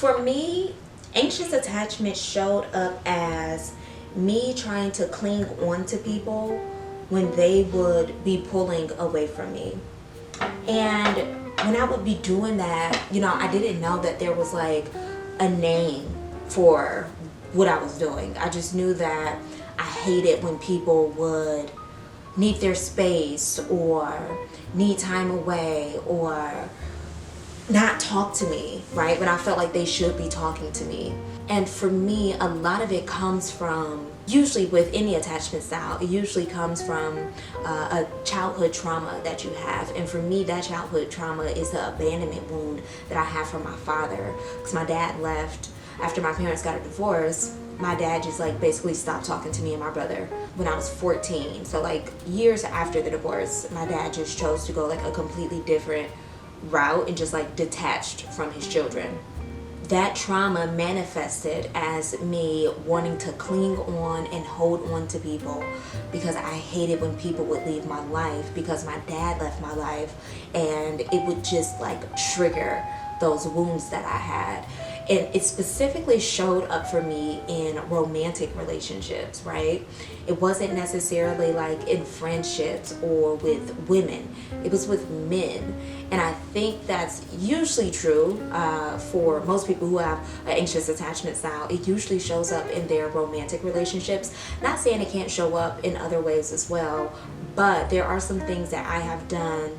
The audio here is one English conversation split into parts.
For me, anxious attachment showed up as me trying to cling on to people when they would be pulling away from me. And when I would be doing that, I didn't know that there was like a name for what I was doing. I just knew that I hated when people would need their space or need time away or not talk to me, right? When I felt like they should be talking to me. And for me, a lot of it comes from, usually with any attachment style, it usually comes from a childhood trauma that you have. And for me, that childhood trauma is the abandonment wound that I have from my father. Because my dad left after my parents got a divorce. My dad just like basically stopped talking to me and my brother when I was 14. So like years after the divorce, my dad just chose to go like a completely different route and just like detached from his children. That trauma manifested as me wanting to cling on and hold on to people because I hated when people would leave my life because my dad left my life, and it would just like trigger those wounds that I had. And it specifically showed up for me in romantic relationships, right? It wasn't necessarily like in friendships or with women. It was with men. And I think that's usually true for most people who have an anxious attachment style. It usually shows up in their romantic relationships. Not saying it can't show up in other ways as well, but there are some things that I have done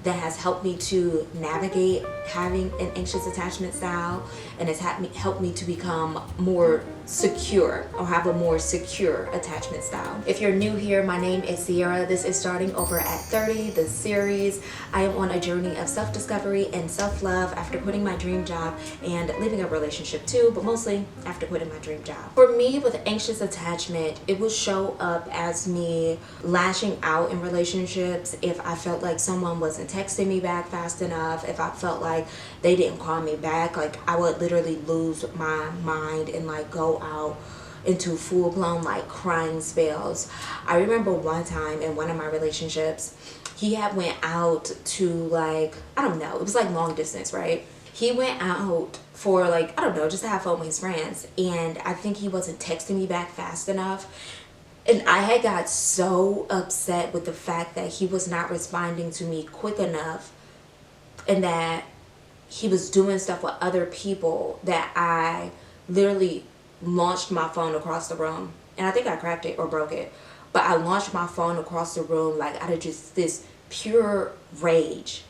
that has helped me to navigate having an anxious attachment style, and it's helped me to become more secure or have a more secure attachment style. If you're new here, my name is Sierra. This is Starting Over at 30, the series. I am on a journey of self-discovery and self-love after quitting my dream job and leaving a relationship too, but mostly after quitting my dream job. For me, with anxious attachment, it will show up as me lashing out in relationships if I felt like someone wasn't texting me back fast enough, if I felt like they didn't call me back. Like I would literally lose my mind and like go out into full-blown like crying spells. I remember one time in one of my relationships, he had went out to like, I don't know, it was like long distance, right? He went out for like, I don't know, just to have fun with his friends, and I think he wasn't texting me back fast enough. And I had got so upset with the fact that he was not responding to me quick enough, and that he was doing stuff with other people, that I literally launched my phone across the room. And I think I cracked it or broke it. But I launched my phone across the room like out of just this pure rage.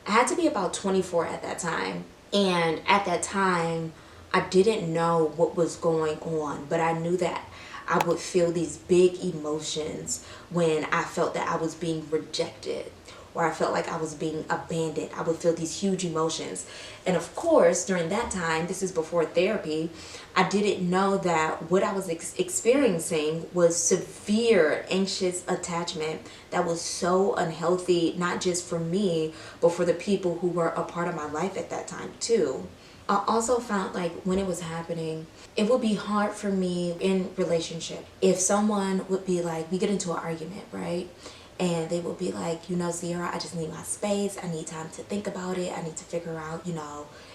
I had to be about 24 at that time. And at that time, I didn't know what was going on, but I knew that I would feel these big emotions when I felt that I was being rejected, or I felt like I was being abandoned. I would feel these huge emotions. And of course, during that time, this is before therapy, I didn't know that what I was experiencing was severe anxious attachment that was so unhealthy, not just for me, but for the people who were a part of my life at that time too. I also found like when it was happening, it would be hard for me in relationship. If someone would be like, we get into an argument, right? And they would be like, Sierra, I just need my space. I need time to think about it. I need to figure out,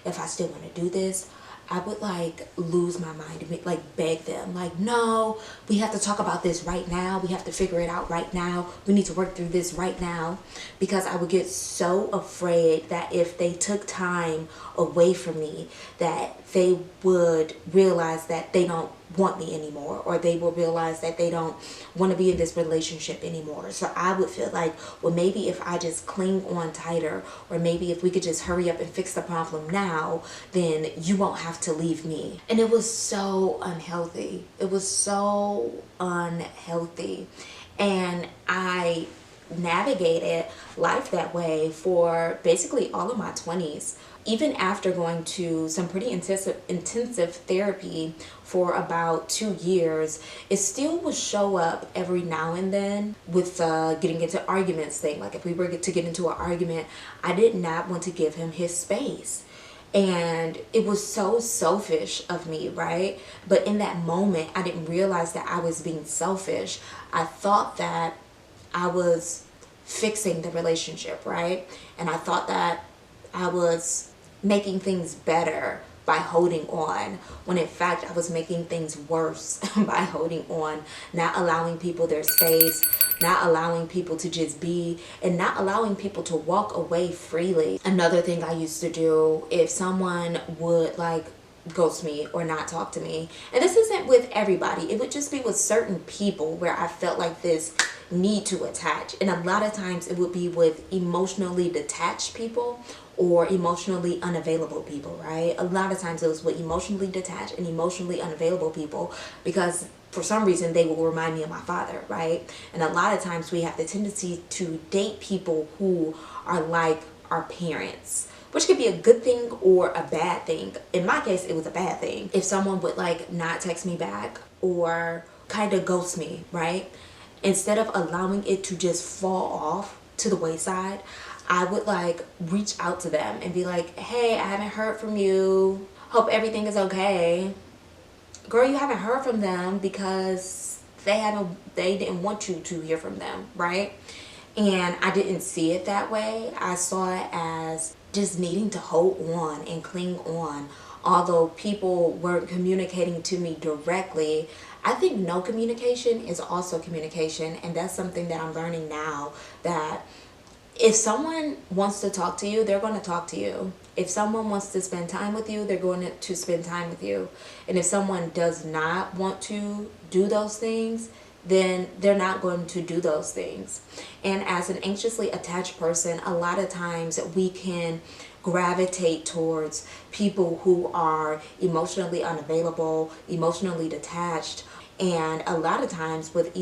if I still want to do this. I would like lose my mind and like beg them, like, no, we have to talk about this right now. We have to figure it out right now. We need to work through this right now. Because I would get so afraid that if they took time away from me, that they would realize that they don't want me anymore, or they will realize that they don't want to be in this relationship anymore. So I would feel like, well, maybe if I just cling on tighter, or maybe if we could just hurry up and fix the problem now, then you won't have to leave me. And it was so unhealthy. It was so unhealthy. And I navigated life that way for basically all of my 20s. Even after going to some pretty intensive therapy for about 2 years, it still would show up every now and then with getting into arguments thing. Like if we were to get into an argument, I did not want to give him his space. And it was so selfish of me, right? But in that moment, I didn't realize that I was being selfish. I thought that I was fixing the relationship, right? And I thought that I was making things better by holding on, when in fact I was making things worse by holding on, not allowing people their space, not allowing people to just be, and not allowing people to walk away freely. Another thing I used to do, if someone would like ghost me or not talk to me, and this isn't with everybody, it would just be with certain people where I felt like this need to attach, and a lot of times it would be with emotionally detached people or emotionally unavailable people, right? A lot of times it was with emotionally detached and emotionally unavailable people, because for some reason they will remind me of my father, right? And a lot of times we have the tendency to date people who are like our parents, which could be a good thing or a bad thing. In my case, it was a bad thing. If someone would like not text me back or kind of ghost me, right? Instead of allowing it to just fall off to the wayside, I would like reach out to them and be like, hey, I haven't heard from you. Hope everything is okay. Girl, you haven't heard from them because they didn't want you to hear from them, right? And I didn't see it that way. I saw it as just needing to hold on and cling on. Although people weren't communicating to me directly, I think no communication is also communication. And that's something that I'm learning now, that if someone wants to talk to you, they're going to talk to you. If someone wants to spend time with you, they're going to spend time with you. And if someone does not want to do those things, then they're not going to do those things. And as an anxiously attached person, a lot of times we can gravitate towards people who are emotionally unavailable, emotionally detached. And a lot of times with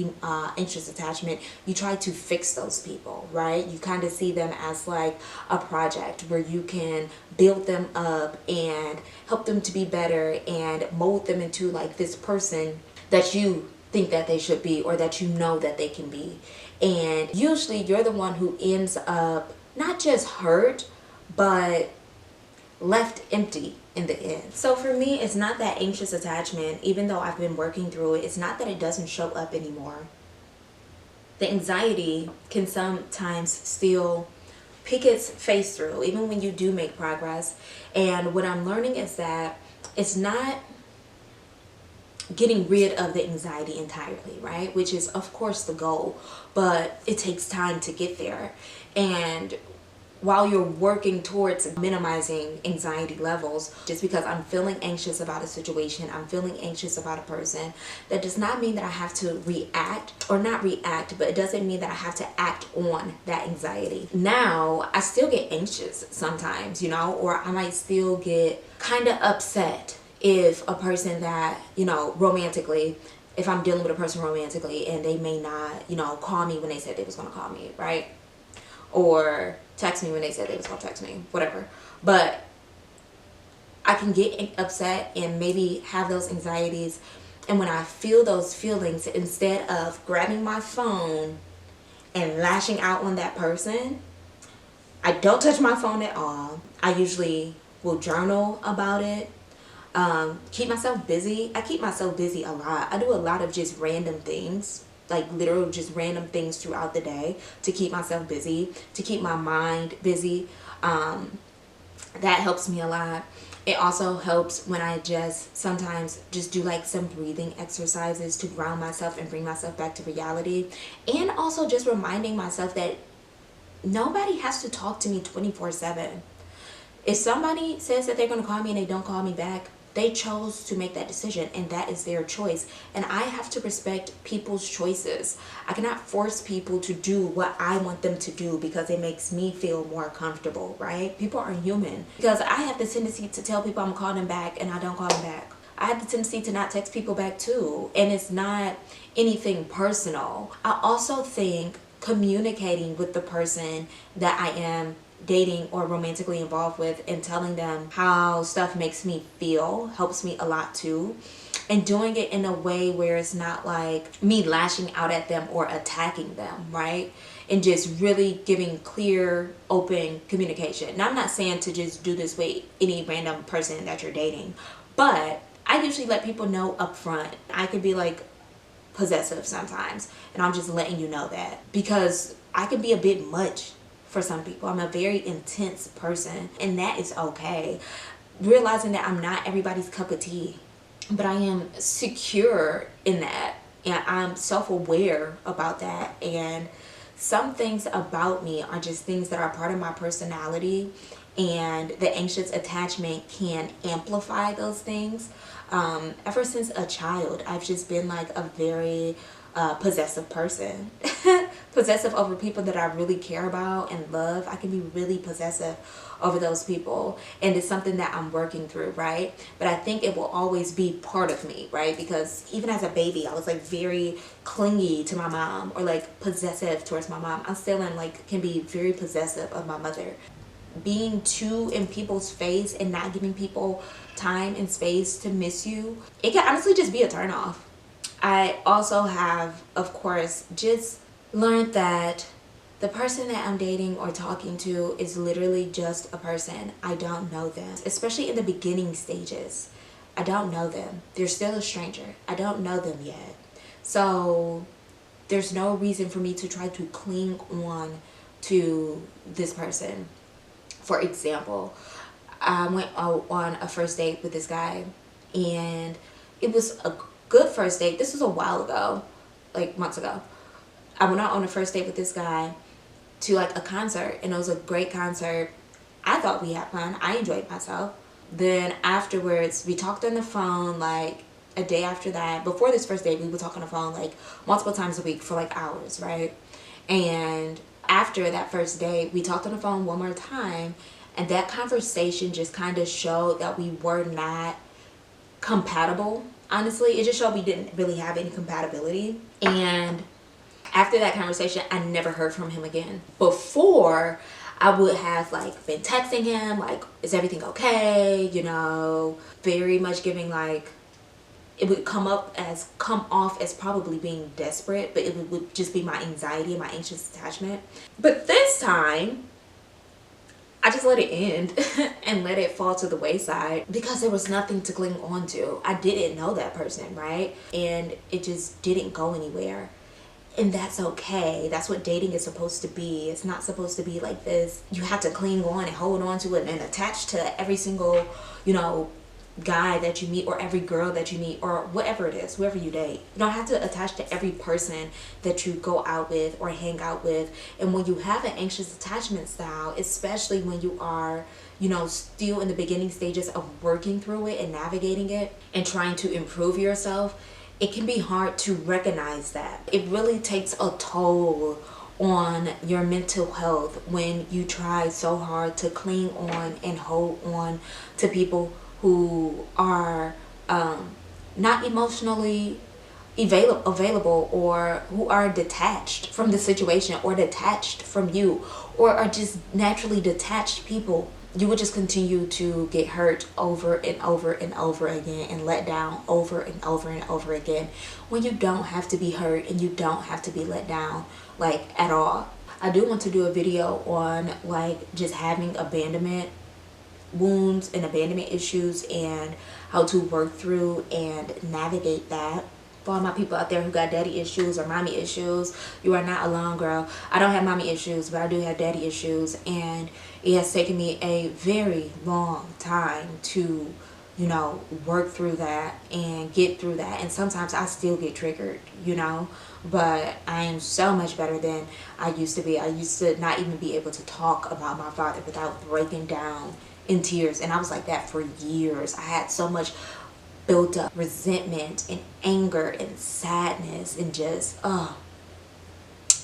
anxious attachment, you try to fix those people, right? You kind of see them as like a project where you can build them up and help them to be better and mold them into like this person that you think that they should be, or that you know that they can be. And usually you're the one who ends up not just hurt, but left empty in the end. So for me, it's not that anxious attachment, even though I've been working through it, it's not that it doesn't show up anymore. The anxiety can sometimes still pick its face through, even when you do make progress. And what I'm learning is that it's not getting rid of the anxiety entirely, right? Which is of course the goal, but it takes time to get there. And while you're working towards minimizing anxiety levels, just because I'm feeling anxious about a situation, I'm feeling anxious about a person, that does not mean that I have to react, or not react, but it doesn't mean that I have to act on that anxiety. Now, I still get anxious sometimes, you know, or I might still get kind of upset if a person that, you know, romantically, if I'm dealing with a person romantically and they may not, you know, call me when they said they was going to call me, right? Or text me when they said they was going to text me, whatever. But I can get upset and maybe have those anxieties. And when I feel those feelings, instead of grabbing my phone and lashing out on that person, I don't touch my phone at all. I usually will journal about it. Keep myself busy. I keep myself busy a lot. I do a lot of just random things, like literal just random things throughout the day to keep myself busy, to keep my mind busy. That helps me a lot. It also helps when I just sometimes just do like some breathing exercises to ground myself and bring myself back to reality. And also just reminding myself that nobody has to talk to me 24/7. If somebody says that they're going to call me and they don't call me back, they chose to make that decision, and that is their choice. And I have to respect people's choices. I cannot force people to do what I want them to do because it makes me feel more comfortable, right? People are human. Because I have the tendency to tell people I'm going to call them back and I don't call them back. I have the tendency to not text people back too. And it's not anything personal. I also think communicating with the person that I am dating or romantically involved with and telling them how stuff makes me feel helps me a lot too. And doing it in a way where it's not like me lashing out at them or attacking them, right? And just really giving clear, open communication. Now, I'm not saying to just do this with any random person that you're dating, but I usually let people know up front. I could be like possessive sometimes, and I'm just letting you know that, because I can be a bit much for some people. I'm a very intense person, and that is okay. realizing that I'm not everybody's cup of tea, but I am secure in that, and I'm self-aware about that. And some things about me are just things that are part of my personality, and the anxious attachment can amplify those things. Ever since a child, I've just been like a very possessive person. Possessive over people that I really care about and love. I can be really possessive over those people, and it's something that I'm working through, right? But I think it will always be part of me, right? Because even as a baby, I was like very clingy to my mom, or like possessive towards my mom. I still am, like, can be very possessive of my mother. Being too in people's face and not giving people time and space to miss you, it can honestly just be a turn off. I also have, of course, just learned that the person that I'm dating or talking to is literally just a person. I don't know them, especially in the beginning stages. I don't know them. They're still a stranger. I don't know them yet. So there's no reason for me to try to cling on to this person. For example, I went on a first date with this guy, and it was a good first date. This was a while ago, like months ago. I went out on a first date with this guy to like a concert, and it was a great concert. I thought we had fun. I enjoyed myself. Then afterwards, we talked on the phone like a day after that. Before this first date, we would talk on the phone like multiple times a week for like hours, right? And after that first date, we talked on the phone one more time, and that conversation just kind of showed that we were not compatible. Honestly, it just showed we didn't really have any compatibility. And after that conversation, I never heard from him again. Before, I would have like been texting him like, is everything okay? You know, very much giving like, it would come off as probably being desperate, but it would just be my anxiety and my anxious attachment. But this time, I just let it end and let it fall to the wayside, because there was nothing to cling on to. I didn't know that person, right? And it just didn't go anywhere. And that's okay. That's what dating is supposed to be. It's not supposed to be like this. You have to cling on and hold on to it and attach to every single, you know, guy that you meet, or every girl that you meet, or whatever it is, whoever you date. You don't have to attach to every person that you go out with or hang out with. And when you have an anxious attachment style, especially when you are, you know, still in the beginning stages of working through it and navigating it and trying to improve yourself, it can be hard to recognize that. It really takes a toll on your mental health when you try so hard to cling on and hold on to people who are not emotionally available, or who are detached from the situation, or detached from you, or are just naturally detached people. You would just continue to get hurt over and over and over again, and let down over and over and over again, when you don't have to be hurt and you don't have to be let down, like, at all. I do want to do a video on like just having abandonment wounds and abandonment issues, and how to work through and navigate that. For all my people out there who got daddy issues or mommy issues, you are not alone, girl. I don't have mommy issues, but I do have daddy issues, and it has taken me a very long time to, you know, work through that and get through that. And sometimes I still get triggered, you know, but I am so much better than I used to be. I used to not even be able to talk about my father without breaking down in tears, and I was like that for years. I had so much built up resentment and anger and sadness, and just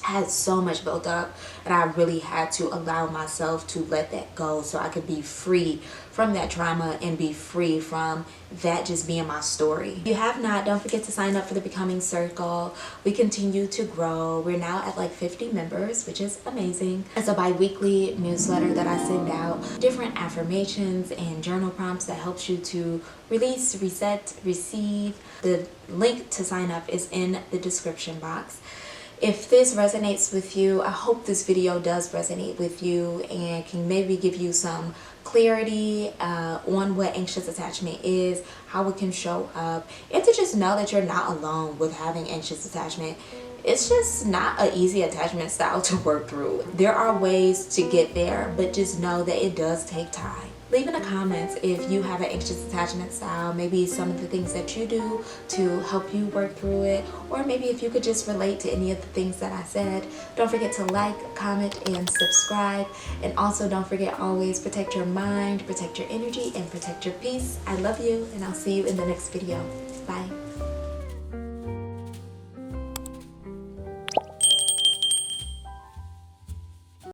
had so much built up, and I really had to allow myself to let that go so I could be free from that trauma and be free from that just being my story. If you have not, don't forget to sign up for the Becoming Circle. We continue to grow. We're now at like 50 members, which is amazing. It's a bi-weekly newsletter that I send out, different affirmations and journal prompts that helps you to release, reset, receive. The link to sign up is in the description box. If this resonates with you, I hope this video does resonate with you and can maybe give you some clarity on what anxious attachment is, how it can show up, and to just know that you're not alone with having anxious attachment. It's just not an easy attachment style to work through. There are ways to get there, but just know that it does take time. Leave in the comments if you have an anxious attachment style, maybe some of the things that you do to help you work through it, or maybe if you could just relate to any of the things that I said. Don't forget to like, comment, and subscribe. And also don't forget, always protect your mind, protect your energy, and protect your peace. I love you, and I'll see you in the next video. Bye.